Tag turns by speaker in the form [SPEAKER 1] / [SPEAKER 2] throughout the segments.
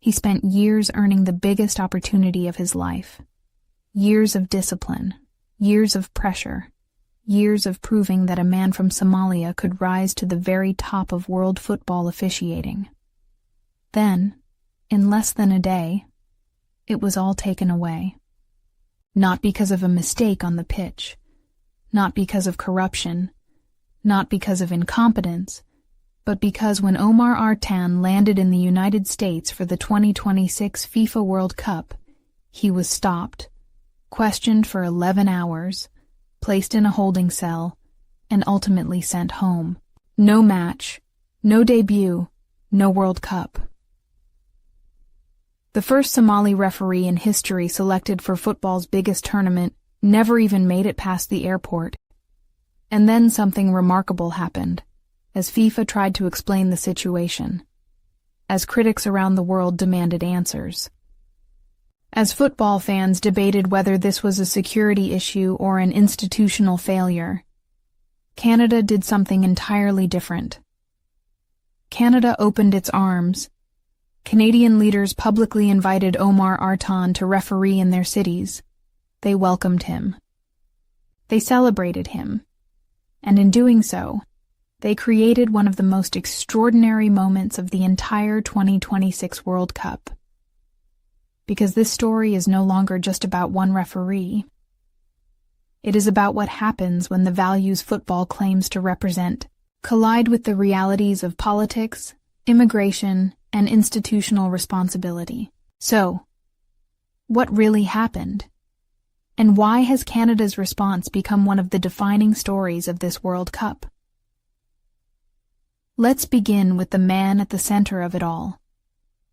[SPEAKER 1] He spent years earning the biggest opportunity of his life. Years of discipline, years of pressure, years of proving that a man from Somalia could rise to the very top of world football officiating. Then, in less than a day, it was all taken away. Not because of a mistake on the pitch, not because of corruption, not because of incompetence, but because when Omar Artan landed in the United States for the 2026 FIFA World Cup, he was stopped, questioned for 11 hours, placed in a holding cell, and ultimately sent home. No match, no debut, no World Cup. The first Somali referee in history selected for football's biggest tournament never even made it past the airport. And then something remarkable happened, as FIFA tried to explain the situation, as critics around the world demanded answers. As football fans debated whether this was a security issue or an institutional failure, Canada did something entirely different. Canada opened its arms. Canadian leaders publicly invited Omar Artan to referee in their cities. They welcomed him. They celebrated him. And in doing so, they created one of the most extraordinary moments of the entire 2026 World Cup. Because this story is no longer just about one referee. It is about what happens when the values football claims to represent collide with the realities of politics, immigration, and institutional responsibility. So, what really happened? And why has Canada's response become one of the defining stories of this World Cup? Let's begin with the man at the center of it all.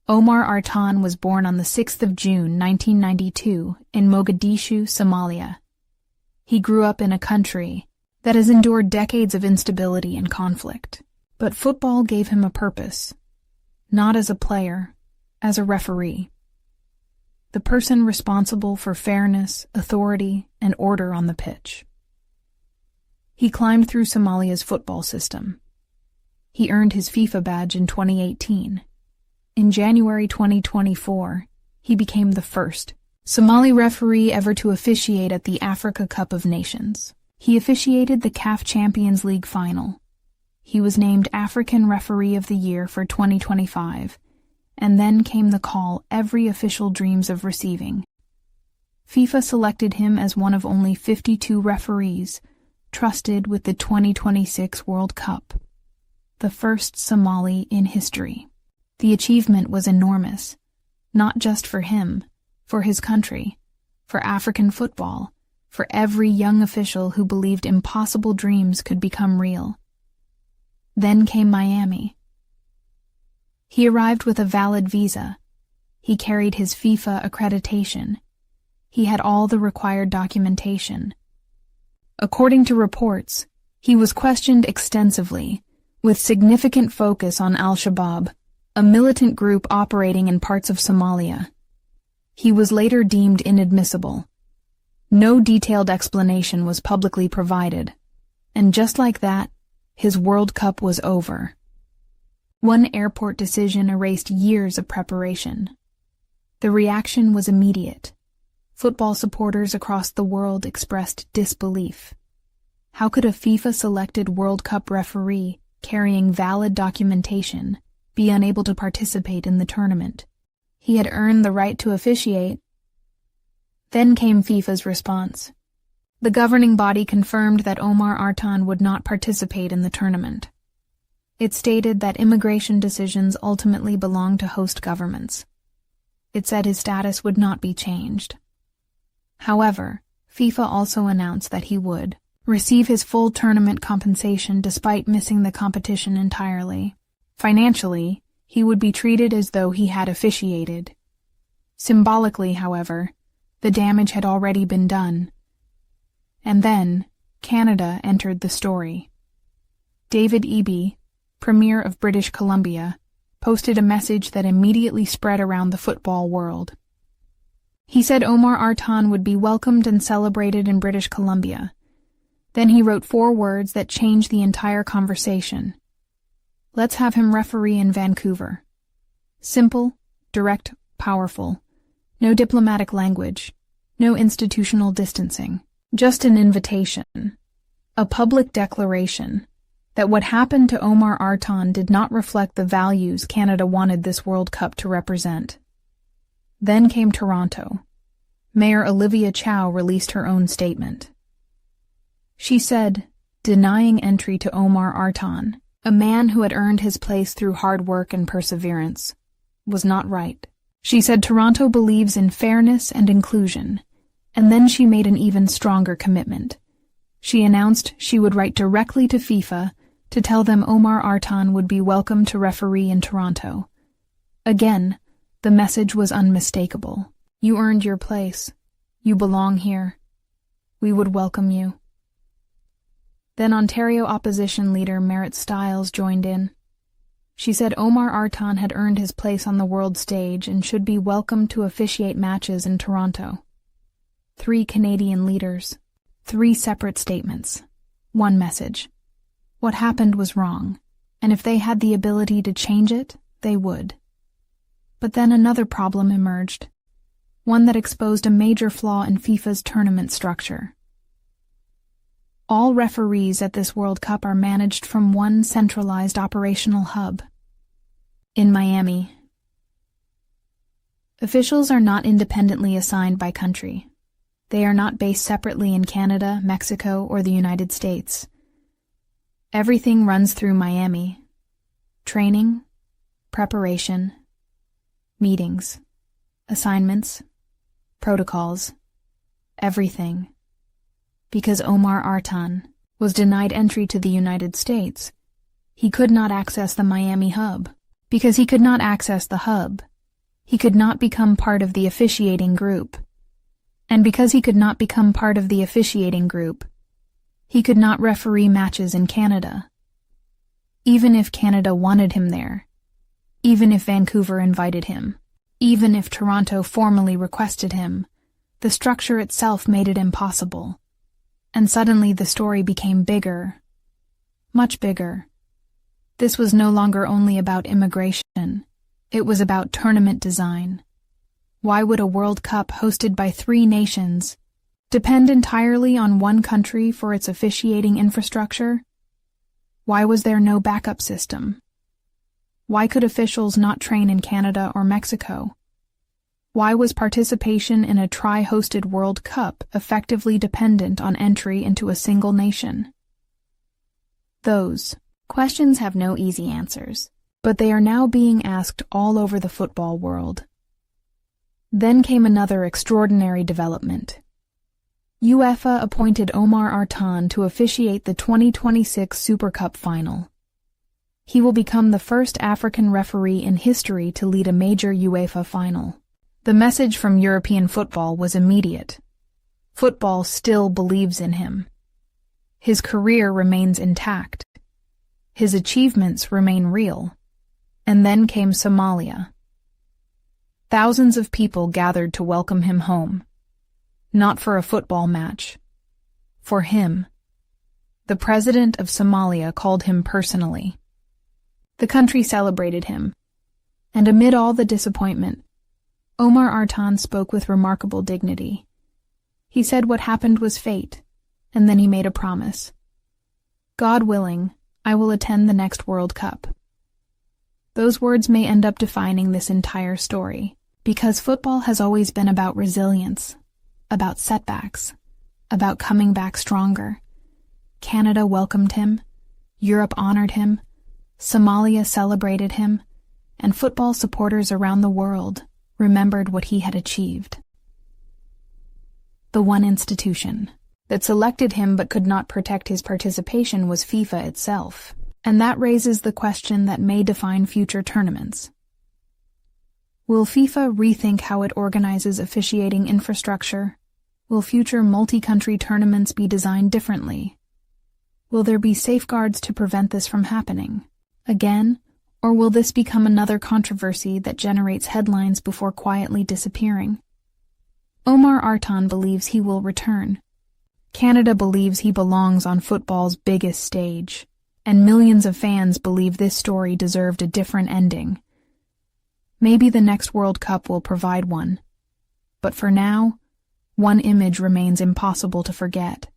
[SPEAKER 1] Omar Artan was born on the 6th of June, 1992, in Mogadishu, Somalia. He grew up in a country that has endured decades of instability and conflict. But football gave him a purpose, not as a player, as a referee. The person responsible for fairness, authority, and order on the pitch. He climbed through Somalia's football system. He earned his FIFA badge in 2018. In January 2024, he became the first Somali referee ever to officiate at the Africa Cup of Nations. He officiated the CAF Champions League final. He was named African Referee of the Year for 2025, and then came the call every official dreams of receiving. FIFA selected him as one of only 52 referees trusted with the 2026 World Cup, the first Somali in history. The achievement was enormous, not just for him, for his country, for African football, for every young official who believed impossible dreams could become real. Then came Miami. He arrived with a valid visa. He carried his FIFA accreditation. He had all the required documentation. According to reports, he was questioned extensively, with significant focus on Al-Shabaab, a militant group operating in parts of Somalia. He was later deemed inadmissible. No detailed explanation was publicly provided, and just like that, his World Cup was over. One airport decision erased years of preparation. The reaction was immediate. Football supporters across the world expressed disbelief. How could a FIFA-selected World Cup referee carrying valid documentation be unable to participate in the tournament? He had earned the right to officiate. Then came FIFA's response. The governing body confirmed that Omar Artan would not participate in the tournament. It stated that immigration decisions ultimately belong to host governments. It said his status would not be changed. However, FIFA also announced that he would receive his full tournament compensation despite missing the competition entirely. Financially, he would be treated as though he had officiated. Symbolically, however, the damage had already been done. And then, Canada entered the story. David Eby, Premier of British Columbia, posted a message that immediately spread around the football world. He said Omar Artan would be welcomed and celebrated in British Columbia. Then he wrote 4 words that changed the entire conversation. Let's have him referee in Vancouver. Simple, direct, powerful. No diplomatic language, no institutional distancing. Just an invitation, a public declaration, that what happened to Omar Artan did not reflect the values Canada wanted this World Cup to represent. Then came Toronto. Mayor Olivia Chow released her own statement. She said, denying entry to Omar Artan, a man who had earned his place through hard work and perseverance, was not right. She said Toronto believes in fairness and inclusion, and then she made an even stronger commitment. She announced she would write directly to FIFA to tell them Omar Artan would be welcome to referee in Toronto. Again, the message was unmistakable. You earned your place. You belong here. We would welcome you. Then Ontario opposition leader Merritt Stiles joined in. She said Omar Artan had earned his place on the world stage and should be welcome to officiate matches in Toronto. 3 Canadian leaders, 3 separate statements, 1 message. What happened was wrong, and if they had the ability to change it, they would. But then another problem emerged, one that exposed a major flaw in FIFA's tournament structure. All referees at this World Cup are managed from one centralized operational hub, in Miami. Officials are not independently assigned by country. They are not based separately in Canada, Mexico, or the United States. Everything runs through Miami. Training, preparation, meetings, assignments, protocols, everything. Because Omar Artan was denied entry to the United States, he could not access the Miami hub. Because he could not access the hub, he could not become part of the officiating group. And because he could not become part of the officiating group, he could not referee matches in Canada. Even if Canada wanted him there, even if Vancouver invited him, even if Toronto formally requested him, the structure itself made it impossible. And suddenly the story became bigger, much bigger. This was no longer only about immigration, it was about tournament design. Why would a World Cup hosted by 3 nations depend entirely on one country for its officiating infrastructure? Why was there no backup system? Why could officials not train in Canada or Mexico? Why was participation in a tri-hosted World Cup effectively dependent on entry into a single nation? Those questions have no easy answers, but they are now being asked all over the football world. Then came another extraordinary development. UEFA appointed Omar Artan to officiate the 2026 Super Cup final. He will become the first African referee in history to lead a major UEFA final. The message from European football was immediate. Football still believes in him. His career remains intact. His achievements remain real. And then came Somalia. Thousands of people gathered to welcome him home. Not for a football match. For him. The president of Somalia called him personally. The country celebrated him. And amid all the disappointment, Omar Artan spoke with remarkable dignity. He said what happened was fate, and then he made a promise. God willing, I will attend the next World Cup. Those words may end up defining this entire story, because football has always been about resilience, about setbacks, about coming back stronger. Canada welcomed him, Europe honored him, Somalia celebrated him, and football supporters around the world remembered what he had achieved. The one institution that selected him but could not protect his participation was FIFA itself, and that raises the question that may define future tournaments. Will FIFA rethink how it organizes officiating infrastructure? Will future multi-country tournaments be designed differently? Will there be safeguards to prevent this from happening again, or will this become another controversy that generates headlines before quietly disappearing? Omar Artan believes he will return. Canada believes he belongs on football's biggest stage, and millions of fans believe this story deserved a different ending. Maybe the next World Cup will provide one. But for now, one image remains impossible to forget.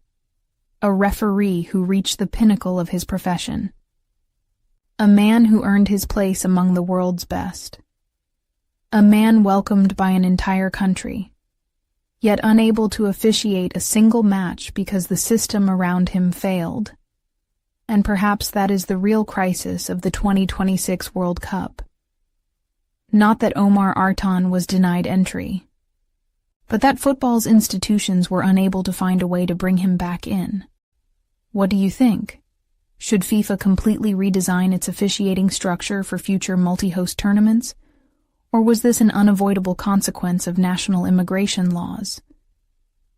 [SPEAKER 1] A referee who reached the pinnacle of his profession. A man who earned his place among the world's best. A man welcomed by an entire country, yet unable to officiate a single match because the system around him failed. And perhaps that is the real crisis of the 2026 World Cup. Not that Omar Artan was denied entry, but that football's institutions were unable to find a way to bring him back in. What do you think? Should FIFA completely redesign its officiating structure for future multi-host tournaments? Or was this an unavoidable consequence of national immigration laws?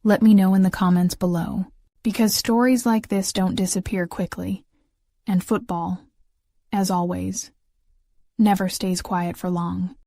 [SPEAKER 1] Let me know in the comments below, because stories like this don't disappear quickly, and football, as always, never stays quiet for long.